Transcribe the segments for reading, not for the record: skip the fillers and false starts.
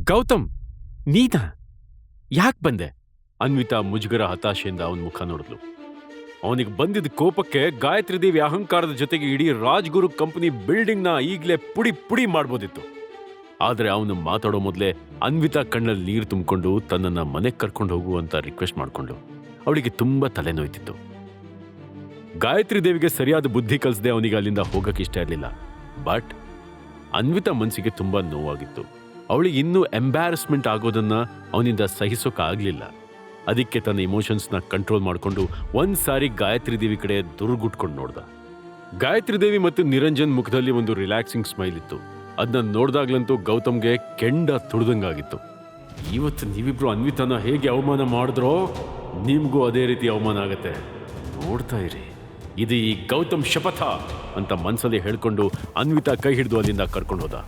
ಗೌತಮ್, ನೀನಾ? ಯಾಕೆ ಬಂದೆ? ಅನ್ವಿತಾ ಮುಜುಗರ ಹತಾಶೆಯಿಂದ ಅವನ ಮುಖ ನೋಡಿದ್ಲು. ಅವನಿಗೆ ಬಂದಿದ್ದ ಕೋಪಕ್ಕೆ ಗಾಯತ್ರಿ ದೇವಿ ಅಹಂಕಾರದ ಜೊತೆಗೆ ಇಡೀ ರಾಜ್ಗುರು ಕಂಪನಿ ಬಿಲ್ಡಿಂಗ್ನ ಈಗಲೇ ಪುಡಿ ಪುಡಿ ಮಾಡ್ಬೋದಿತ್ತು. ಆದ್ರೆ ಅವನು ಮಾತಾಡೋ ಮೊದಲೇ ಅನ್ವಿತಾ ಕಣ್ಣಲ್ಲಿ ನೀರು ತುಂಬಿಕೊಂಡು ತನ್ನನ್ನ ಮನೆಗೆ ಕರ್ಕೊಂಡು ಹೋಗು ಅಂತ ರಿಕ್ವೆಸ್ಟ್ ಮಾಡ್ಕೊಂಡು ಅವಳಿಗೆ ತುಂಬಾ ತಲೆನೋಯ್ತಿತ್ತು. ಗಾಯತ್ರಿ ದೇವಿಗೆ ಸರಿಯಾದ ಬುದ್ಧಿ ಕಲಿಸದೆ ಅವನಿಗೆ ಅಲ್ಲಿಂದ ಹೋಗಕ್ಕೆ ಇಷ್ಟ ಇರಲಿಲ್ಲ. ಬಟ್ ಅನ್ವಿತಾ ಮನಸ್ಸಿಗೆ ತುಂಬಾ ನೋವಾಗಿತ್ತು. ಅವಳಿಗೆ ಇನ್ನೂ ಎಂಬ್ಯಾರಸ್ಮೆಂಟ್ ಆಗೋದನ್ನ ಅವನಿಂದ ಸಹಿಸೋಕ್ಕಾಗ್ಲಿಲ್ಲ. ಅದಕ್ಕೆ ತನ್ನ ಇಮೋಷನ್ಸ್ನ ಕಂಟ್ರೋಲ್ ಮಾಡಿಕೊಂಡು ಒಂದ್ಸಾರಿ ಗಾಯತ್ರಿ ದೇವಿ ಕಡೆ ದುರ್ಗುಟ್ಕೊಂಡು ನೋಡ್ದ. ಗಾಯತ್ರಿ ದೇವಿ ಮತ್ತು ನಿರಂಜನ್ ಮುಖದಲ್ಲಿ ಒಂದು ರಿಲ್ಯಾಕ್ಸಿಂಗ್ ಸ್ಮೈಲ್ ಇತ್ತು. ಅದನ್ನ ನೋಡ್ದಾಗ್ಲಂತೂ ಗೌತಮ್ಗೆ ಕೆಂಡ ತುಳಿದಂಗಾಗಿತ್ತು. ಇವತ್ತು ನೀವಿಬ್ರು ಅನ್ವಿತಾನ ಹೇಗೆ ಅವಮಾನ ಮಾಡಿದ್ರೋ ನಿಮ್ಗೂ ಅದೇ ರೀತಿ ಅವಮಾನ ಆಗತ್ತೆ, ನೋಡ್ತಾ ಇರಿ, ಇದು ಈ ಗೌತಮ್ ಶಪಥ ಅಂತ ಮನ್ಸಲ್ಲಿ ಹೇಳ್ಕೊಂಡು ಅನ್ವಿತಾ ಕೈ ಹಿಡಿದು ಅಲ್ಲಿಂದ ಕರ್ಕೊಂಡು ಹೋದ.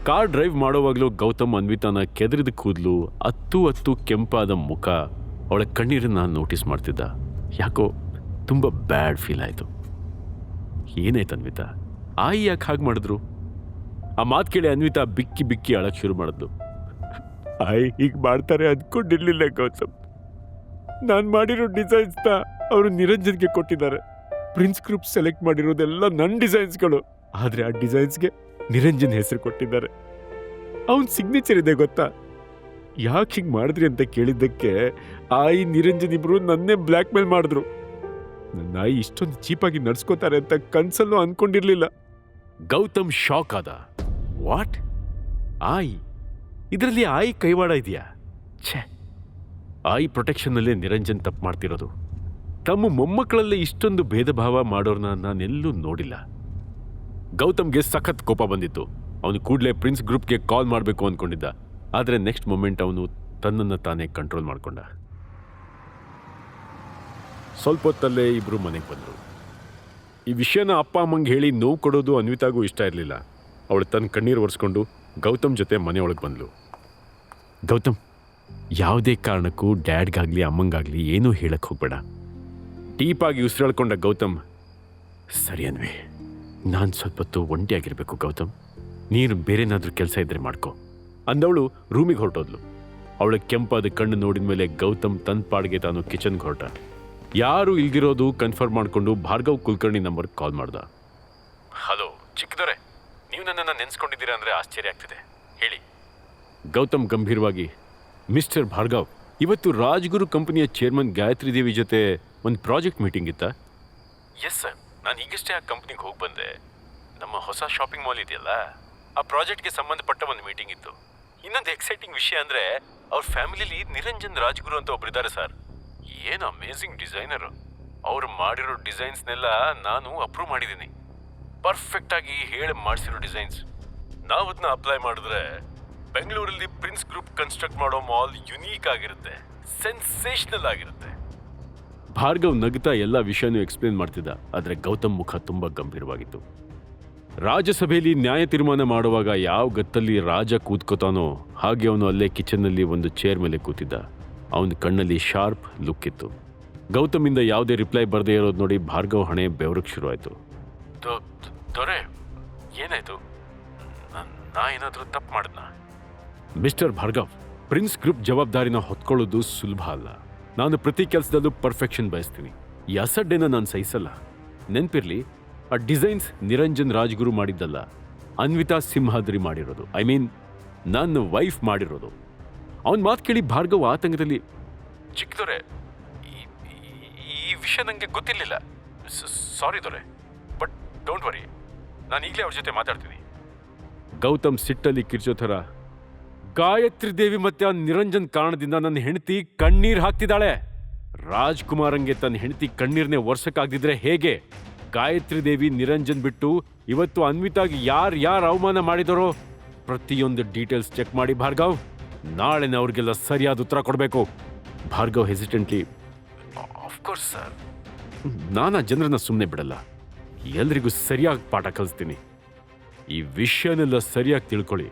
ಕಾರ್ ಡ್ರೈವ್ ಮಾಡೋವಾಗ್ಲೂ ಗೌತಮ್ ಅನ್ವಿತಾನ ಕೆದರಿದ ಕೂದಲು, ಅತ್ತು ಕೆಂಪಾದ ಮುಖ, ಅವಳ ಕಣ್ಣೀರನ್ನ ನೋಟಿಸ್ ಮಾಡ್ತಿದ್ದ. ಯಾಕೋ ತುಂಬ ಬ್ಯಾಡ್ ಫೀಲ್ ಆಯಿತು. ಏನಾಯ್ತು ಅನ್ವಿತಾ? ಆಯಿ ಯಾಕೆ ಹಾಗೆ ಮಾಡಿದ್ರು? ಆ ಮಾತು ಕೇಳಿ ಅನ್ವಿತಾ ಬಿಕ್ಕಿ ಬಿಕ್ಕಿ ಅಳಕ್ ಶುರು ಮಾಡಿದ್ಲು. ಆಯಿ ಹೀಗೆ ಮಾಡ್ತಾರೆ ಅಂದ್ಕೊಂಡಿರ್ಲಿಲ್ಲ ಗೌತಮ್. ನಾನು ಮಾಡಿರೋ ಡಿಸೈನ್ಸ್ನ ಅವರು ನಿರಂಜನ್ಗೆ ಕೊಟ್ಟಿದ್ದಾರೆ. ಪ್ರಿನ್ಸ್ ಗ್ರೂಪ್ ಸೆಲೆಕ್ಟ್ ಮಾಡಿರೋದೆಲ್ಲ ನನ್ನ ಡಿಸೈನ್ಸ್ಗಳು. ಆದರೆ ಆ ಡಿಸೈನ್ಸ್ಗೆ ನಿರಂಜನ್ ಹೆಸರು ಕೊಟ್ಟಿದ್ದಾರೆ. ಅವನ್ ಸಿಗ್ನೇಚರ್ ಇದೆ ಗೊತ್ತಾ? ಯಾಕೆ ಹಿಂಗೆ ಮಾಡಿದ್ರಿ ಅಂತ ಕೇಳಿದ್ದಕ್ಕೆ ಆಯಿ ನಿರಂಜನ್ ಇಬ್ರು ನನ್ನೇ ಬ್ಲ್ಯಾಕ್ ಮೇಲ್ ಮಾಡಿದ್ರು. ನನ್ನ ಆಯಿ ಇಷ್ಟೊಂದು ಚೀಪಾಗಿ ನಡ್ಸ್ಕೋತಾರೆ ಅಂತ ಕನ್ಸಲ್ಲೂ ಅನ್ಕೊಂಡಿರ್ಲಿಲ್ಲ. ಗೌತಮ್ ಶಾಕ್ ಆದ. ವಾಟ್? ಆಯಿ? ಇದರಲ್ಲಿ ಆಯಿ ಕೈವಾಡ ಇದೆಯಾ? ಛೇ, ಆಯಿ ಪ್ರೊಟೆಕ್ಷನ್ನಲ್ಲೇ ನಿರಂಜನ್ ತಪ್ಪು ಮಾಡ್ತಿರೋದು. ತಮ್ಮ ಮೊಮ್ಮಕ್ಕಳಲ್ಲೇ ಇಷ್ಟೊಂದು ಭೇದ ಭಾವ ಮಾಡೋರ್ನ ನಾನೆಲ್ಲೂ ನೋಡಿಲ್ಲ. ಗೌತಮ್ಗೆ ಸಖತ್ ಕೋಪ ಬಂದಿತ್ತು. ಅವನು ಕೂಡಲೇ ಪ್ರಿನ್ಸ್ ಗ್ರೂಪ್ಗೆ ಕಾಲ್ ಮಾಡಬೇಕು ಅಂದ್ಕೊಂಡಿದ್ದ. ಆದರೆ ನೆಕ್ಸ್ಟ್ ಮೊಮೆಂಟ್ ಅವನು ತನ್ನನ್ನು ತಾನೇ ಕಂಟ್ರೋಲ್ ಮಾಡಿಕೊಂಡ. ಸ್ವಲ್ಪ ಹೊತ್ತಲ್ಲೇ ಇಬ್ರು ಮನೆಗೆ ಬಂದರು. ಈ ವಿಷಯನ ಅಪ್ಪ ಅಮ್ಮಂಗೆ ಹೇಳಿ ನೋವು ಕೊಡೋದು ಅನ್ವಿತಾಗೂ ಇಷ್ಟ ಇರಲಿಲ್ಲ. ಅವಳು ತನ್ನ ಕಣ್ಣೀರು ಒರೆಸ್ಕೊಂಡು ಗೌತಮ್ ಜೊತೆ ಮನೆಯೊಳಗೆ ಬಂದಳು. ಗೌತಮ್, ಯಾವುದೇ ಕಾರಣಕ್ಕೂ ಡ್ಯಾಡ್ಗಾಗಲಿ ಅಮ್ಮಂಗಾಗಲಿ ಏನೂ ಹೇಳಕ್ಕೆ ಹೋಗ್ಬೇಡ. ಡೀಪಾಗಿ ಉಸಿರಾಳ್ಕೊಂಡ ಗೌತಮ್, ಸರಿ ಅನ್ವಿ, ನಾನು ಸ್ವಲ್ಪ ಹೊತ್ತು ಒಂಟಿಯಾಗಿರ್ಬೇಕು ಗೌತಮ್, ನೀನು ಬೇರೆನಾದ್ರೂ ಕೆಲಸ ಇದ್ರೆ ಮಾಡ್ಕೊ ಅಂದವಳು ರೂಮಿಗೆ ಹೊರಟೋದ್ಲು. ಅವಳ ಕೆಂಪಾದ ಕಣ್ಣು ನೋಡಿದ ಮೇಲೆ ಗೌತಮ್ ತನ್ನ ಪಾಡಿಗೆ ತಾನು ಕಿಚನ್ಗೆ ಹೊರಟ. ಯಾರು ಇಲ್ದಿರೋದು ಕನ್ಫರ್ಮ್ ಮಾಡಿಕೊಂಡು ಭಾರ್ಗವ್ ಕುಲಕರ್ಣಿ ನಂಬರ್ಗೆ ಕಾಲ್ ಮಾಡ್ದ. ಹಲೋ ಚಿಕ್ಕದೊರೆ, ನೀವು ನನ್ನನ್ನು ನೆನೆಸ್ಕೊಂಡಿದ್ದೀರಾ ಅಂದರೆ ಆಶ್ಚರ್ಯ ಆಗ್ತಿದೆ, ಹೇಳಿ. ಗೌತಮ್ ಗಂಭೀರವಾಗಿ, ಮಿಸ್ಟರ್ ಭಾರ್ಗವ್, ಇವತ್ತು ರಾಜ್ಗುರು ಕಂಪನಿಯ ಚೇರ್ಮನ್ ಗಾಯತ್ರಿ ದೇವಿ ಜೊತೆ ಒಂದು ಪ್ರಾಜೆಕ್ಟ್ ಮೀಟಿಂಗ್ ಇತ್ತಾ? ಎಸ್ ಸರ್, ನಾನು ಈಗಷ್ಟೇ ಆ ಕಂಪ್ನಿಗೆ ಹೋಗಿ ಬಂದೆ. ನಮ್ಮ ಹೊಸ ಶಾಪಿಂಗ್ ಮಾಲ್ ಇದೆಯಲ್ಲ, ಆ ಪ್ರಾಜೆಕ್ಟ್ಗೆ ಸಂಬಂಧಪಟ್ಟ ಒಂದು ಮೀಟಿಂಗ್ ಇತ್ತು. ಇನ್ನೊಂದು ಎಕ್ಸೈಟಿಂಗ್ ವಿಷಯ ಅಂದರೆ ಅವ್ರ ಫ್ಯಾಮಿಲಿಲಿ ನಿರಂಜನ್ ರಾಜ್ಗುರು ಅಂತ ಒಬ್ಬರಿದ್ದಾರೆ ಸರ್. ಏನು ಅಮೇಝಿಂಗ್ ಡಿಸೈನರು. ಅವ್ರು ಮಾಡಿರೋ ಡಿಸೈನ್ಸ್ನೆಲ್ಲ ನಾನು ಅಪ್ರೂವ್ ಮಾಡಿದ್ದೀನಿ. ಪರ್ಫೆಕ್ಟಾಗಿ ಹೇಳಿ ಮಾಡಿಸಿರೋ ಡಿಸೈನ್ಸ್. ನಾವು ಅದನ್ನ ಅಪ್ಲೈ ಮಾಡಿದ್ರೆ ಬೆಂಗಳೂರಲ್ಲಿ ಪ್ರಿನ್ಸ್ ಗ್ರೂಪ್ ಕನ್ಸ್ಟ್ರಕ್ಟ್ ಮಾಡೋ ಮಾಲ್ ಯುನೀಕ್ ಆಗಿರುತ್ತೆ, ಸೆನ್ಸೇಷನಲ್ ಆಗಿರುತ್ತೆ. ಭಾರ್ಗವ್ ನಗ್ತಾ ಎಲ್ಲ ವಿಷಯನೂ ಎಕ್ಸ್ಪ್ಲೇನ್ ಮಾಡ್ತಿದ್ದ. ಆದರೆ ಗೌತಮ್ ಮುಖ ತುಂಬ ಗಂಭೀರವಾಗಿತ್ತು. ರಾಜ್ಯಸಭೆಯಲ್ಲಿ ನ್ಯಾಯ ತೀರ್ಮಾನ ಮಾಡುವಾಗ ಯಾವ ಗತ್ತಲ್ಲಿ ರಾಜ ಕೂತ್ಕೋತಾನೋ ಹಾಗೆ ಅವನು ಅಲ್ಲೇ ಕಿಚನ್ನಲ್ಲಿ ಒಂದು ಚೇರ್ ಮೇಲೆ ಕೂತಿದ್ದ. ಅವನ ಕಣ್ಣಲ್ಲಿ ಶಾರ್ಪ್ ಲುಕ್ ಇತ್ತು. ಗೌತಮಿಂದ ಯಾವುದೇ ರಿಪ್ಲೈ ಬರದೇ ಇರೋದು ನೋಡಿ ಭಾರ್ಗವ್ ಹಣೆ ಬೆವರಕ್ಕೆ ಶುರುವಾಯಿತು. ದೊರೆ, ಏನಾಯ್ತು? ನಾ ಏನಾದರೂ ತಪ್ಪು ಮಾಡಿದ್ನಾ? ಮಿಸ್ಟರ್ ಭಾರ್ಗವ್, ಪ್ರಿನ್ಸ್ ಗ್ರೂಪ್ ಜವಾಬ್ದಾರಿನ ಹೊತ್ಕೊಳ್ಳೋದು ಸುಲಭ ಅಲ್ಲ. ನಾನು ಪ್ರತಿ ಕೆಲಸದಲ್ಲೂ ಪರ್ಫೆಕ್ಷನ್ ಬಯಸ್ತೀನಿ. ಈ ಅಸಡ್ಡೆನ ನಾನು ಸಹಿಸಲ್ಲ. ನೆನಪಿರ್ಲಿ, ಆ ಡಿಸೈನ್ಸ್ ನಿರಂಜನ್ ರಾಜ್ಗುರು ಮಾಡಿದ್ದಲ್ಲ, ಅನ್ವಿತಾ ಸಿಂಹಾದ್ರಿ ಮಾಡಿರೋದು. ಐ ಮೀನ್ ನನ್ನ ವೈಫ್ ಮಾಡಿರೋದು. ಅವನ ಮಾತು ಕೇಳಿ ಭಾರ್ಗವ್ ಆತಂಕದಲ್ಲಿ, ಚಿಕ್ಕದೊರೆ, ಈ ವಿಷಯ ನನಗೆ ಗೊತ್ತಿರಲಿಲ್ಲ. ಸಾರಿ ದೊರೆ, ಬಟ್ ಡೋಂಟ್ ವರಿ, ನಾನು ಈಗಲೇ ಅವ್ರ ಜೊತೆ ಮಾತಾಡ್ತೀನಿ. ಗೌತಮ್ ಸಿಟ್ಟಲ್ಲಿ ಕಿರ್ಚೋ ಥರ, ಗಾಯತ್ರಿ ದೇವಿ ಮತ್ತೆ ಆ ನಿರಂಜನ್ ಕಾರಣದಿಂದ ನನ್ನ ಹೆಂಡತಿ ಕಣ್ಣೀರ್ ಹಾಕ್ತಿದ್ದಾಳೆ. ರಾಜ್ಕುಮಾರಂಗೆ ತನ್ನ ಹೆಂಡತಿ ಕಣ್ಣೀರ್ನೇ ವರ್ಷಕ್ಕಾಗ್ದಿದ್ರೆ ಹೇಗೆ? ಗಾಯತ್ರಿ ದೇವಿ ನಿರಂಜನ್ ಬಿಟ್ಟು ಇವತ್ತು ಅನ್ವಿತಾಗಿ ಯಾರು ಅವಮಾನ ಮಾಡಿದರೋ ಪ್ರತಿಯೊಂದು ಡೀಟೇಲ್ಸ್ ಚೆಕ್ ಮಾಡಿ ಭಾರ್ಗವ್. ನಾಳೆನೇ ಅವ್ರಿಗೆಲ್ಲ ಸರಿಯಾದ ಉತ್ತರ ಕೊಡಬೇಕು. Bhargav hesitantly, of course sir. ನಾನು ಜನರನ್ನ ಸುಮ್ಮನೆ ಬಿಡಲ್ಲ, ಎಲ್ರಿಗೂ ಸರಿಯಾಗಿ ಪಾಠ ಕಲಿಸ್ತೀನಿ. ಈ ವಿಷಯನೆಲ್ಲ ಸರಿಯಾಗಿ ತಿಳ್ಕೊಳ್ಳಿ.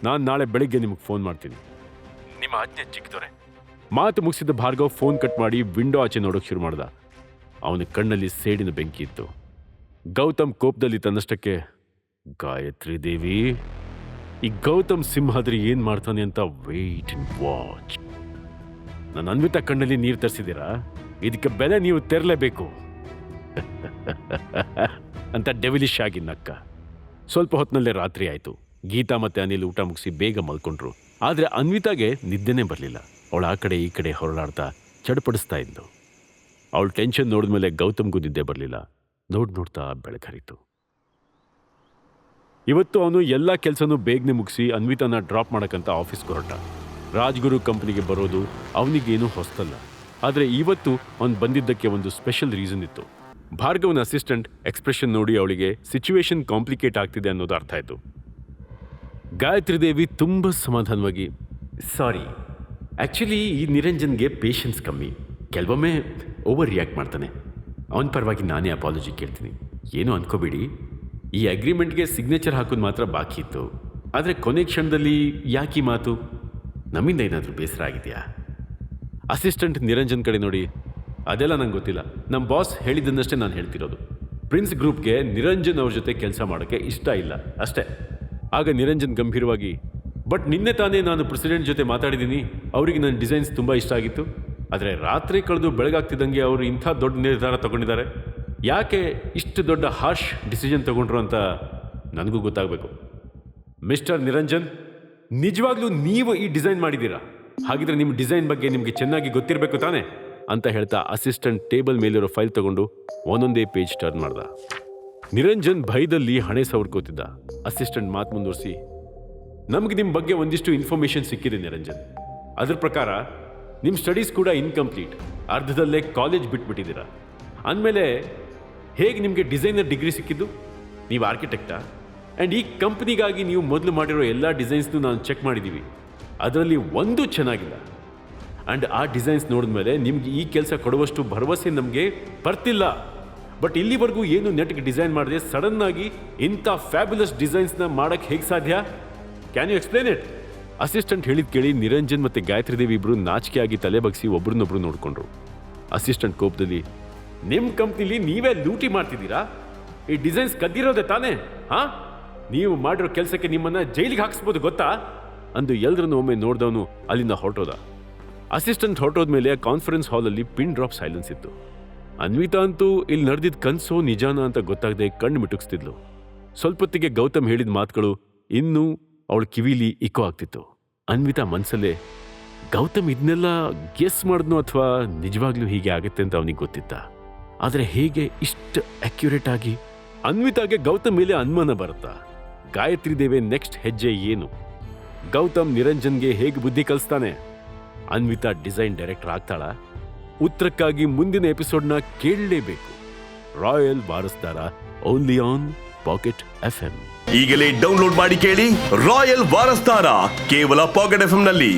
ನಾನು ನಾಳೆ ಬೆಳಿಗ್ಗೆ ನಿಮಗೆ ಫೋನ್ ಮಾಡ್ತೀನಿ. ನಿಮ್ಮ ಆಜ್ಞೆ ಚಿಕ್ಕದೊರೆ. ಮಾತು ಮುಗಿಸಿದ ಭಾರ್ಗವ್ ಫೋನ್ ಕಟ್ ಮಾಡಿ ವಿಂಡೋ ಆಚೆ ನೋಡೋಕೆ ಶುರು ಮಾಡ್ದ. ಅವನ ಕಣ್ಣಲ್ಲಿ ಸೇಡಿನ ಬೆಂಕಿ ಇತ್ತು. ಗೌತಮ್ ಕೋಪದಲ್ಲಿ ತನ್ನಷ್ಟಕ್ಕೆ, ಗಾಯತ್ರಿ ದೇವಿ, ಈ ಗೌತಮ್ ಸಿಂಹಾದ್ರಿ ಏನ್ ಮಾಡ್ತಾನೆ ಅಂತ ವೇಟ್ ಅಂಡ್ ವಾಚ್. ನನ್ನ ಅನ್ವಿತಾ ಕಣ್ಣಲ್ಲಿ ನೀರು ತರಿಸಿದ್ದೀರಾ, ಇದಕ್ಕೆ ಬೆಲೆ ನೀವು ತೆರಲೇಬೇಕು ಅಂತ ಡೆವಿಲಿಶ್ ಆಗಿ ನಕ್ಕ. ಸ್ವಲ್ಪ ಹೊತ್ತಿನಲ್ಲೇ ರಾತ್ರಿ ಆಯ್ತು. ಗೀತಾ ಮತ್ತೆ ಅನಿಲ್ ಊಟ ಮುಗಿಸಿ ಬೇಗ ಮಲ್ಕೊಂಡ್ರು. ಆದ್ರೆ ಅನ್ವಿತಾಗೆ ನಿದ್ದೆನೇ ಬರಲಿಲ್ಲ. ಅವಳು ಆ ಕಡೆ ಈ ಕಡೆ ಹೊರಳಾಡ್ತಾ ಚಡಪಡಿಸ್ತಾ ಇದ್ಲು. ಅವಳು ಟೆನ್ಷನ್ ನೋಡಿದ್ಮೇಲೆ ಗೌತಮ್ಗೂ ನಿದ್ದೆ ಬರಲಿಲ್ಲ. ನೋಡ್ತಾ ಬೆಳಕರಿತು. ಇವತ್ತು ಅವನು ಎಲ್ಲ ಕೆಲಸನೂ ಬೇಗನೆ ಮುಗಿಸಿ ಅನ್ವಿತಾನ ಡ್ರಾಪ್ ಮಾಡಕ್ಕಂತ ಆಫೀಸ್ಗೆ ಹೊರಟ. ರಾಜ್ಗುರು ಕಂಪ್ನಿಗೆ ಬರೋದು ಅವನಿಗೇನು ಹೊಸ್ತಲ್ಲ. ಆದರೆ ಇವತ್ತು ಅವನು ಬಂದಿದ್ದಕ್ಕೆ ಒಂದು ಸ್ಪೆಷಲ್ ರೀಸನ್ ಇತ್ತು. ಭಾರ್ಗವನ ಅಸಿಸ್ಟೆಂಟ್ ಎಕ್ಸ್ಪ್ರೆಷನ್ ನೋಡಿ ಅವಳಿಗೆ ಸಿಚುವೇಶನ್ ಕಾಂಪ್ಲಿಕೇಟ್ ಆಗ್ತಿದೆ ಅನ್ನೋದು ಅರ್ಥ ಆಯಿತು. ಗಾಯತ್ರಿ ದೇವಿ ತುಂಬ ಸಮಾಧಾನವಾಗಿ, ಸಾರಿ, ಆ್ಯಕ್ಚುಲಿ ಈ ನಿರಂಜನ್ಗೆ ಪೇಷನ್ಸ್ ಕಮ್ಮಿ, ಕೆಲವೊಮ್ಮೆ ಓವರ್ ರಿಯಾಕ್ಟ್ ಮಾಡ್ತಾನೆ. ಅವನ ಪರವಾಗಿ ನಾನೇ ಅಪಾಲಜಿ ಕೇಳ್ತೀನಿ. ಏನೂ ಅಂದ್ಕೋಬೇಡಿ, ಈ ಅಗ್ರಿಮೆಂಟ್ಗೆ ಸಿಗ್ನೇಚರ್ ಹಾಕೋದು ಮಾತ್ರ ಬಾಕಿ ಇತ್ತು. ಆದರೆ ಕೊನೆ ಕ್ಷಣದಲ್ಲಿ ಯಾಕೆ ಮಾತು? ನಮ್ಮಿಂದ ಏನಾದರೂ ಬೇಸರ ಆಗಿದೆಯಾ? ಅಸಿಸ್ಟೆಂಟ್ ನಿರಂಜನ್ ಕಡೆ ನೋಡಿ, ಅದೆಲ್ಲ ನಂಗೆ ಗೊತ್ತಿಲ್ಲ, ನಮ್ಮ ಬಾಸ್ ಹೇಳಿದ್ದನ್ನಷ್ಟೇ ನಾನು ಹೇಳ್ತಿರೋದು. ಪ್ರಿನ್ಸ್ ಗ್ರೂಪ್ಗೆ ನಿರಂಜನ್ ಅವ್ರ ಜೊತೆ ಕೆಲಸ ಮಾಡೋಕ್ಕೆ ಇಷ್ಟ ಇಲ್ಲ ಅಷ್ಟೇ. ಆಗ ನಿರಂಜನ್ ಗಂಭೀರವಾಗಿ, ಬಟ್ ನಿನ್ನೆ ತಾನೇ ನಾನು ಪ್ರೆಸಿಡೆಂಟ್ ಜೊತೆ ಮಾತಾಡಿದ್ದೀನಿ, ಅವರಿಗೆ ನನ್ನ ಡಿಸೈನ್ಸ್ ತುಂಬ ಇಷ್ಟ ಆಗಿತ್ತು. ಆದರೆ ರಾತ್ರಿ ಕಳೆದು ಬೆಳಗಾಗ್ತಿದ್ದಂಗೆ ಅವರು ಇಂಥ ದೊಡ್ಡ ನಿರ್ಧಾರ ತಗೊಂಡಿದ್ದಾರೆ. ಯಾಕೆ ಇಷ್ಟು ದೊಡ್ಡ ಹಾರ್ಶ್ ಡಿಸಿಷನ್ ತಗೊಂಡ್ರು ಅಂತ ನನಗೂ ಗೊತ್ತಾಗಬೇಕು. ಮಿಸ್ಟರ್ ನಿರಂಜನ್, ನಿಜವಾಗ್ಲೂ ನೀವು ಈ ಡಿಸೈನ್ ಮಾಡಿದ್ದೀರಾ? ಹಾಗಿದ್ರೆ ನಿಮ್ಮ ಡಿಸೈನ್ ಬಗ್ಗೆ ನಿಮಗೆ ಚೆನ್ನಾಗಿ ಗೊತ್ತಿರಬೇಕು ತಾನೆ ಅಂತ ಹೇಳ್ತಾ ಅಸಿಸ್ಟೆಂಟ್ ಟೇಬಲ್ ಮೇಲಿರೋ ಫೈಲ್ ತಗೊಂಡು ಒಂದೊಂದೇ ಪೇಜ್ ಟರ್ನ್ ಮಾಡ್ದ. ನಿರಂಜನ್ ಭಯದಲ್ಲಿ ಹಣೆ ಸವರ್ಕೋತಿದ್ದ. ಅಸಿಸ್ಟೆಂಟ್ ಮಾತು ಮುಂದುವರಿಸಿ, ನಮಗೆ ನಿಮ್ಮ ಬಗ್ಗೆ ಒಂದಿಷ್ಟು ಇನ್ಫಾರ್ಮೇಷನ್ ಸಿಕ್ಕಿದೆ ನಿರಂಜನ್. ಅದ್ರ ಪ್ರಕಾರ ನಿಮ್ಮ ಸ್ಟಡೀಸ್ ಕೂಡ ಇನ್ಕಂಪ್ಲೀಟ್, ಅರ್ಧದಲ್ಲೇ ಕಾಲೇಜ್ ಬಿಟ್ಬಿಟ್ಟಿದ್ದೀರಾ. ಅಂದಮೇಲೆ ಹೇಗೆ ನಿಮಗೆ ಡಿಸೈನರ್ ಡಿಗ್ರಿ ಸಿಕ್ಕಿದ್ದು? ನೀವು ಆರ್ಕಿಟೆಕ್ಟಾ? ಆ್ಯಂಡ್ ಈ ಕಂಪ್ನಿಗಾಗಿ ನೀವು ಮೊದಲು ಮಾಡಿರೋ ಎಲ್ಲ ಡಿಸೈನ್ಸ್ನು ನಾನು ಚೆಕ್ ಮಾಡಿದ್ದೀವಿ, ಅದರಲ್ಲಿ ಒಂದೂ ಚೆನ್ನಾಗಿಲ್ಲ. ಆ್ಯಂಡ್ ಆ ಡಿಸೈನ್ಸ್ ನೋಡಿದ್ಮೇಲೆ ನಿಮ್ಗೆ ಈ ಕೆಲಸ ಕೊಡುವಷ್ಟು ಭರವಸೆ ನಮಗೆ ಬರ್ತಿಲ್ಲ. ಬಟ್ ಇಲ್ಲಿವರೆಗೂ ಏನು ನೆಟ್ಗೆ ಡಿಸೈನ್ ಮಾಡಿದೆ, ಸಡನ್ನಾಗಿ ಇಂಥ ಫ್ಯಾಬ್ಯುಲಸ್ ಡಿಸೈನ್ಸ್ನ ಮಾಡೋಕ್ಕೆ ಹೇಗೆ ಸಾಧ್ಯ? Can you explain it? Assistant ಹೇಳಿದ್ ಕೇಳಿ ನಿರಂಜನ್ ಮತ್ತು ಗಾಯತ್ರಿ ದೇವಿ ಇಬ್ಬರು ನಾಚಿಕೆಯಾಗಿ ತಲೆ ಬಗ್ಸಿ ಒಬ್ರನ್ನೊಬ್ರು ನೋಡಿಕೊಂಡ್ರು. ಅಸಿಸ್ಟೆಂಟ್ ಕೋಪದಲ್ಲಿ, ನಿಮ್ಮ ಕಂಪ್ನಿಲಿ ನೀವೇ ಲೂಟಿ ಮಾಡ್ತಿದ್ದೀರಾ? ಈ ಡಿಸೈನ್ಸ್ ಕದ್ದಿರೋದೆ ತಾನೇ? ಹಾಂ, ನೀವು ಮಾಡಿರೋ ಕೆಲಸಕ್ಕೆ ನಿಮ್ಮನ್ನು ಜೈಲಿಗೆ ಹಾಕಿಸ್ಬೋದು ಗೊತ್ತಾ ಅಂದು ಎಲ್ಲರನ್ನು ಒಮ್ಮೆ ನೋಡಿದವನು ಅಲ್ಲಿಂದ ಹೊರಟೋದ. ಅಸಿಸ್ಟೆಂಟ್ ಹೊರಟೋದ್ಮೇಲೆ ಕಾನ್ಫರೆನ್ಸ್ ಹಾಲಲ್ಲಿ ಪಿನ್ ಡ್ರಾಪ್ ಸೈಲೆನ್ಸ್ ಇತ್ತು. ಅನ್ವಿತಾ ಅಂತೂ ಇಲ್ಲಿ ನಡೆದಿದ್ದ ಕನಸೋ ನಿಜಾನ ಅಂತ ಗೊತ್ತಾಗದೆ ಕಣ್ಣು ಮಿಟುಕಿಸ್ತಿದ್ಲು. ಸ್ವಲ್ಪೊತ್ತಿಗೆ ಗೌತಮ್ ಹೇಳಿದ ಮಾತುಗಳು ಇನ್ನೂ ಅವಳ ಕಿವಿಲಿ ಇಕೋ ಆಗ್ತಿತ್ತು. ಅನ್ವಿತಾ ಮನಸ್ಸಲ್ಲೇ, ಗೌತಮ್ ಇದನ್ನೆಲ್ಲ ಗೆಸ್ ಮಾಡಿದ್ನೋ ಅಥವಾ ನಿಜವಾಗ್ಲೂ ಹೀಗೆ ಆಗುತ್ತೆ ಅಂತ ಅವನಿಗೆ ಗೊತ್ತಿತ್ತ. ಆದರೆ ಹೇಗೆ ಇಷ್ಟು ಅಕ್ಯುರೇಟ್ ಆಗಿ? ಅನ್ವಿತಾಗೆ ಗೌತಮ್ ಮೇಲೆ ಅನುಮಾನ ಬರುತ್ತಾ? ಗಾಯತ್ರಿ ದೇವಿ ನೆಕ್ಸ್ಟ್ ಹೆಜ್ಜೆ ಏನು? ಗೌತಮ್ ನಿರಂಜನ್ಗೆ ಹೇಗೆ ಬುದ್ಧಿ ಕಲಿಸ್ತಾನೆ? ಅನ್ವಿತಾ ಡಿಸೈನ್ ಡೈರೆಕ್ಟರ್ ಆಗ್ತಾಳ? ಉತ್ತರಕ್ಕಾಗಿ ಮುಂದಿನ ಎಪಿಸೋಡ್ನ ಕೇಳಲೇಬೇಕು. ರಾಯಲ್ ವಾರಸ್ದಾರ, ಓನ್ಲಿ ಆನ್ ಪಾಕೆಟ್ FM. ಈಗಲೇ ಡೌನ್ಲೋಡ್ ಮಾಡಿ ಕೇಳಿ ರಾಯಲ್ ವಾರಸ್ದಾರ, ಕೇವಲ ಪಾಕೆಟ್ FM ನಲ್ಲಿ.